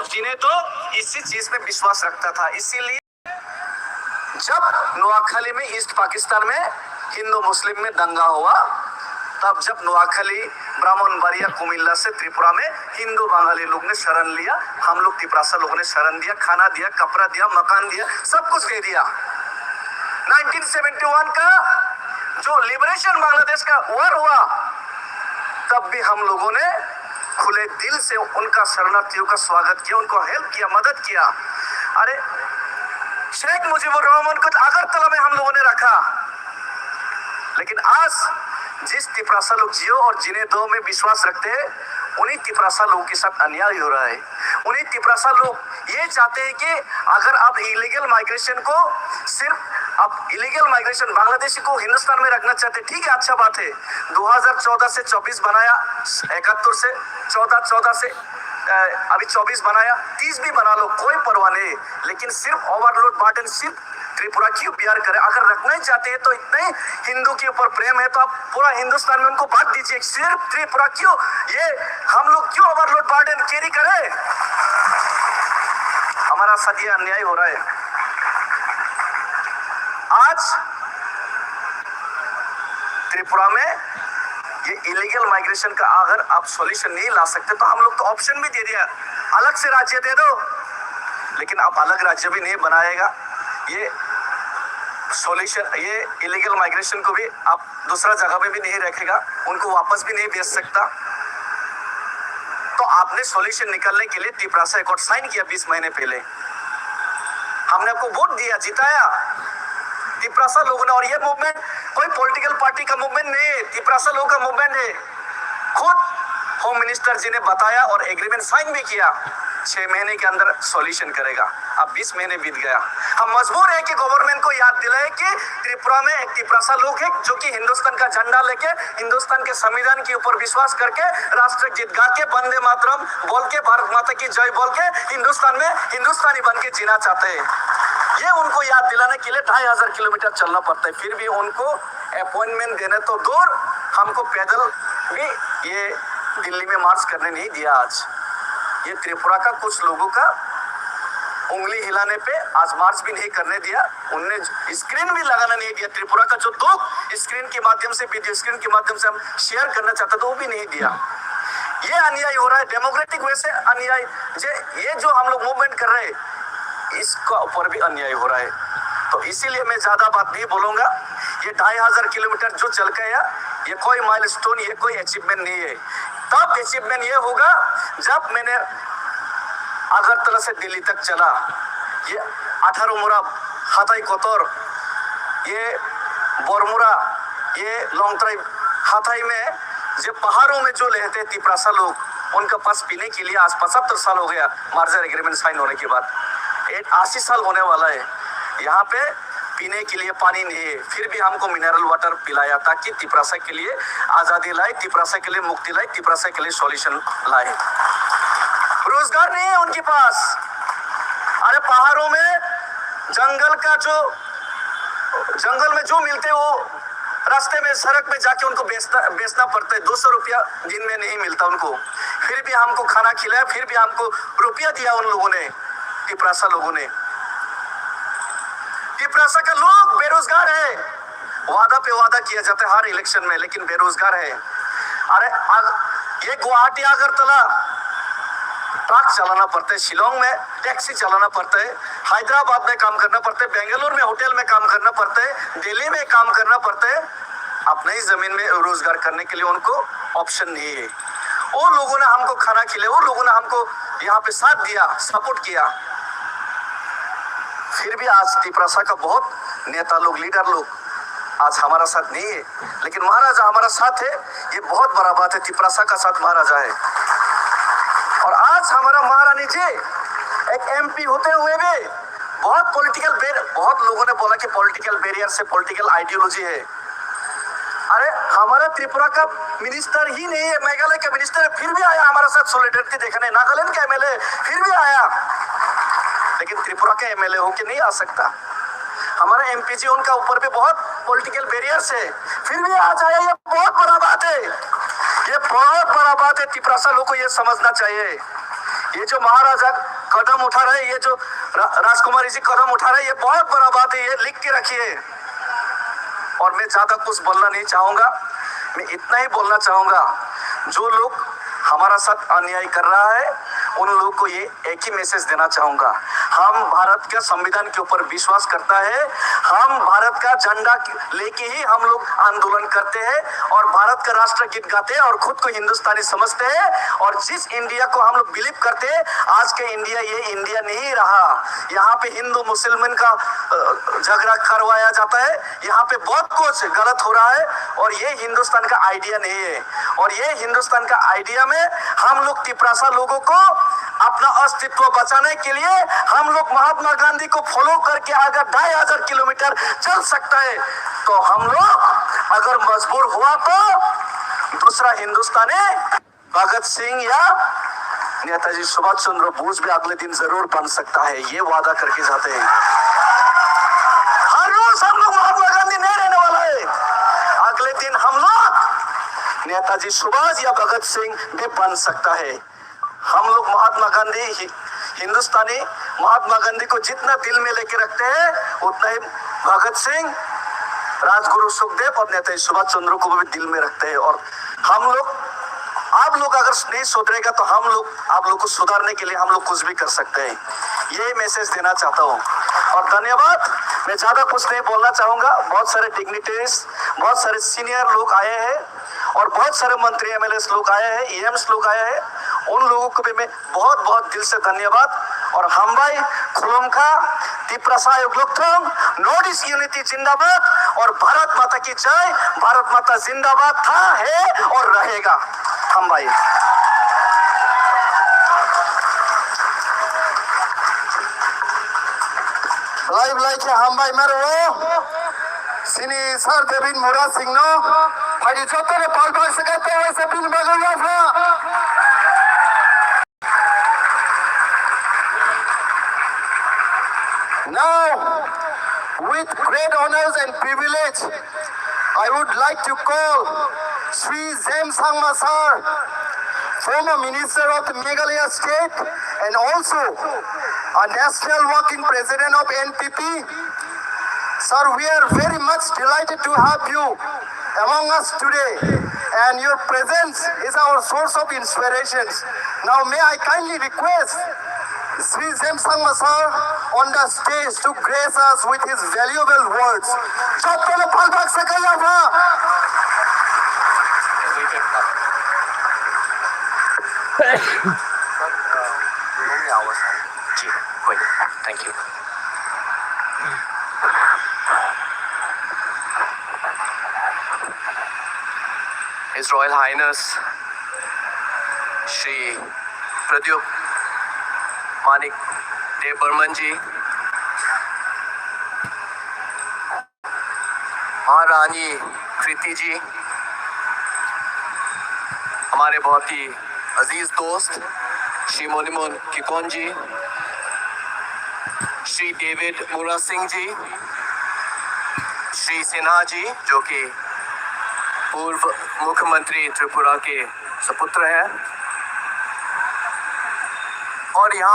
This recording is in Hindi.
जिन्हें तो इसी चीज में विश्वास रखता था। इसीलिए जब नोआखली में ईस्ट पाकिस्तान में हिंदू मुस्लिम में दंगा हुआ, तब जब नोआखली ब्राह्मणबाड़िया कुमिल्ला से त्रिपुरा में हिंदू बंगाली लोग ने शरण लिया, हम लोग तिपरासा लोगों ने शरण दिया, खाना दिया, कपड़ा दिया, मकान दिया, सब कुछ दे दिया। 1971 का जो लिबरेशन बांग्लादेश का वॉर हुआ, तब भी हम लोगों ने खुले दिल से उनका शरणार्थियों का स्वागत किया, उनको हेल्प किया, मदद किया। अरे शेख मुजीबुर रहमान को अगरतला में हम लोगों ने रखा, लेकिन आज जिस तिपरासा लोग जियो और जिन्हें दो में विश्वास रखते हैं, उन्हीं तिपरासा लोगों के साथ अन्याय हो रहा है। उन्हीं तिपरासा लोग ये चाहते हैं कि अगर आप इलीगल माइग्रेशन को सिर्फ आप इलीगल माइग्रेशन बांग्लादेशी को हिंदुस्तान में रखना चाहते, ठीक है, अच्छा बात है। 2014 से 24 बनाया, 71 से 14 से अभी 24 बनाया, 30 भी बना लो, कोई परवाह नहीं। लेकिन सिर्फ ओवरलोड बर्डन सिर्फ त्रिपुरा क्यों बिहार करे? अगर रखना ही चाहते हैं तो इतने हिंदू के ऊपर प्रेम है तो आप पूरा हिंदुस्तान में उनको बांट दीजिए। सिर्फ त्रिपुरा क्यों, ये हम लोग क्यों ओवरलोड बर्डन कैरी करें? हमारा साथ ये अन्याय हो रहा है। आज त्रिपुरा में ये इलीगल माइग्रेशन का अगर आप सॉल्यूशन नहीं ला सकते तो हम लोग को ऑप्शन भी दे दिया, अलग से राज्य दे दो, लेकिन आप अलग राज्य भी नहीं बनाएगा। ये सॉल्यूशन, ये इलीगल माइग्रेशन को भी आप दूसरा जगह पे भी नहीं रखेगा, उनको वापस भी नहीं भेज सकता। तो आपने सॉल्यूशन निकालने के लिए तिपरासा एकॉर्ड साइन किया 20 महीने पहले, हमने आपको वोट दिया, जिताया तिपरासा लोगों ने। और ये मूवमेंट कोई पॉलिटिकल पार्टी का मूवमेंट नहीं है, तिपरासा लोगों का मूवमेंट है। खुद होम मिनिस्टर जी ने बताया और एग्रीमेंट साइन भी किया, 6 महीने के अंदर सॉल्यूशन करेगा। अब 20 महीने बीत गया। हम मजबूर है कि गवर्नमेंट को याद दिलाए कि त्रिपुरा में एक तिपरासा लोग है जो कि हिंदुस्तान का झंडा लेके, हिंदुस्तान के संविधान के ऊपर विश्वास करके, राष्ट्र गीत गा के, वंदे मातरम बोल के, भारत माता की जय बोल के हिंदुस्तान में हिंदुस्तानी बन के जीना चाहते हैं। ये उनको याद दिलाने के लिए 2500 किलोमीटर चलना पड़ता है। फिर भी उनको अपॉइंटमेंट देने तो दूर, हमको पैदल भी ये दिल्ली में मार्च करने नहीं दिया। आज ये त्रिपुरा का कुछ लोगों का उंगली हिलाने पे आज मार्च भी नहीं करने दिया, उनने स्क्रीन भी लगाना नहीं दिया। त्रिपुरा का जो दुख स्क्रीन के माध्यम से, वीडियो स्क्रीन के माध्यम से हम शेयर करना चाहते तो वो भी नहीं दिया। ये अन्याय हो रहा है, डेमोक्रेटिक वे से अन्याय। ये जो हम लोग मूवमेंट कर रहे हैं, इसका ऊपर भी अन्याय हो रहा है। तो इसीलिए मैं ज्यादा बात नहीं बोलूंगा। ये 2500 किलोमीटर जो चल गया, ये कोई माइलस्टोन, ये कोई अचीवमेंट नहीं है। तब अचीवमेंट ये होगा जब मैंने अगरतला से दिल्ली तक चला, ये 18 मुरा, हाथाई कोतोर, ये बोरमुरा, ये लोंगतराई, हाथाई में जो पहाड़ों में जो रहते तिपरासा लोग, उनके पास पीने के लिए आज 75 साल हो गया मार्जर एग्रीमेंट साइन होने के बाद, 80 साल होने वाला है। यहाँ पे पीने के लिए पानी नहीं है, फिर भी हमको मिनरल वाटर पिलाया ताकि तिपरासा के लिए आजादी लाए, तिपरासा के लिए मुक्ति लाए, तिपरासा के लिए सॉल्यूशन लाए। रोजगार नहीं है उनके पास। अरे पहाड़ों में जंगल में जो मिलते वो रास्ते में, सड़क में जाके उनको बेचना पड़ता है। 200 रुपया दिन में नहीं मिलता उनको, फिर भी हमको खाना खिलाया, फिर भी हमको रुपया दिया उन लोगों ने, तिपरासा लोगों ने। तिपरासा का लोग बेरोजगार है, वादा पे वादा किया जाता है हर इलेक्शन में, लेकिन बेरोजगार है। अरे ये गुवाहाटी अगरतला ट्रक चलाना पड़ता है, शिलोंग में टैक्सी चलाना पड़ता है, हैदराबाद में काम करना पड़ता है, बेंगलुरु में होटल में काम करना पड़ता है, दिल्ली में काम करना पड़ता है। अपने ही जमीन में रोजगार करने के लिए उनको ऑप्शन नहीं है। वो लोगों ने हमको खाना खिलाया, वो लोगों ने हमको यहाँ पे साथ दिया, सपोर्ट किया। फिर भी आज तिपरासा का बहुत नेता लोग, लीडर लोग आज हमारा साथ नहीं है, लेकिन महाराजा हमारा साथ है। ये बहुत बड़ा बात है, तिपरासा का साथ महाराजा है। और आज हमारा महारानी जी एक एमपी होते हुए भी बहुत लोगों ने बोला कि पॉलिटिकल बैरियर से पॉलिटिकल आइडियोलॉजी है। अरे हमारा त्रिपुरा का मिनिस्टर ही नहीं है, मेघालय का मिनिस्टर है, फिर भी आया हमारा साथ सॉलिडेरिटी देखने। नागालैंड का एमएलए फिर भी आया, लेकिन त्रिपुरा का एमएलए होके नहीं आ सकता। हमारा एमपी जी, उनका ऊपर भी बहुत पॉलिटिकल बैरियर्स है, फिर भी आ जाए। ये बहुत बड़ा बात है, ये बहुत बड़ा बात है। तिपरासा लोग को ये समझना चाहिए। ये जो महाराजा कदम उठा रहे, ये जो राजकुमारी जी कदम उठा रहे, ये बहुत बड़ा बात है, ये लिख के रखिए। और मैं ज्यादा कुछ बोलना नहीं चाहूंगा, मैं इतना ही बोलना चाहूंगा, जो लोग हमारा साथ अन्याय कर रहा है उन लोगों को ये एक ही मैसेज देना चाहूंगा, हम भारत के संविधान के ऊपर विश्वास करता है, हम भारत का झंडा लेके ही हम लोग आंदोलन करते हैं और भारत का राष्ट्र गीत गाते हैं और खुद को हिंदुस्तानी समझते हैं। और जिस इंडिया को हम लोग बिलीव करते हैं, आज के इंडिया ये इंडिया नहीं रहा। यहाँ पे हिंदू मुसलमान का झगड़ा करवाया जाता है, यहाँ पे बहुत कुछ गलत हो रहा है और ये हिंदुस्तान का आइडिया नहीं है। और ये हिंदुस्तान का आइडिया में हम लोग तिपरासा लोगों को अपना अस्तित्व बचाने के लिए हम लोग महात्मा गांधी को फॉलो करके अगर 2500 किलोमीटर चल सकता है, तो हम लोग अगर मजबूर हुआ तो दूसरा हिंदुस्तानी भगत सिंह या नेताजी सुभाष चंद्र बोस भी अगले दिन जरूर बन सकता है, ये वादा करके जाते हैं। हर रोज हम लोग महात्मा गांधी नहीं रहने वाला है, अगले दिन हम लोग नेताजी सुभाष या भगत सिंह भी बन सकता है। हम लोग महात्मा गांधी हिंदुस्तानी महात्मा गांधी को जितना दिल में लेके रखते हैं, उतना ही भगत सिंह, राजगुरु सुखदेव और नेताजी सुभाष चंद्र को भी दिल में रखते हैं। और हम लोग, आप लोग अगर नहीं सुधरेगा तो हम लोग आप लोग को सुधारने के लिए हम लोग कुछ भी कर सकते हैं, ये मैसेज देना चाहता हूँ। और धन्यवाद, मैं ज्यादा कुछ नहीं बोलना चाहूंगा। बहुत सारे डिग्निटरीज, बहुत सारे सीनियर लोग आए हैं और बहुत सारे मंत्री एमएलए लोग आए हैं, एएम्स लोग आए हैं, उन लोगों को भी मैं बहुत बहुत दिल से धन्यवाद। और हम भाई खुलुमखा तिपरासा युगलुक्थम, नॉर्थ ईस्ट यूनिटी जिंदाबाद और भारत माता की जय। भारत माता जिंदाबाद था, है और रहेगा। हम भाई लाइव लाइक हम भाई मारो सिनी सर देविन मुरा सिंह नो भाई जोते ने पाल भाग सकते वैसे पिन बगल था। Now, with great honors and privilege, I would like to call Sri Zem Sangma Sir, former Minister of the Meghalaya State and also a National Working President of NPP. Sir, we are very much delighted to have you among us today, and your presence is our source of inspiration. Now, may I kindly request Sri Zem Sangma Sir on the stage to grace us with his valuable words. Chaptole palbak sakaya tha. Thank you. His Royal Highness Shri Pradyup Manik देव बर्मन जी, महारानी कृति जी, हमारे बहुत ही अजीज दोस्त श्री मोनिमोन किकोन जी, श्री डेविड मुरा सिंह जी, श्री सिन्हा जी जो कि पूर्व मुख्यमंत्री त्रिपुरा के सपुत्र हैं, और यहाँ